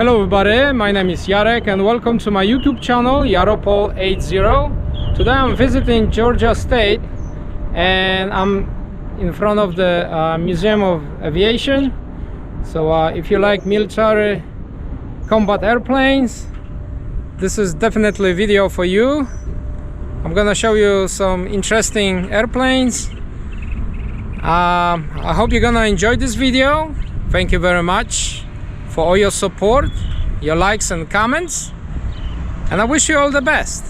Hello everybody, my name is Jarek and welcome to my YouTube channel Jaropol80. Today I'm visiting Georgia State and I'm in front of the Museum of Aviation. So if you like military combat airplanes, this is definitely a video for you. I'm gonna show you some interesting airplanes. I hope you're gonna enjoy this video. Thank you very much for all your support, your likes and comments, and I wish you all the best.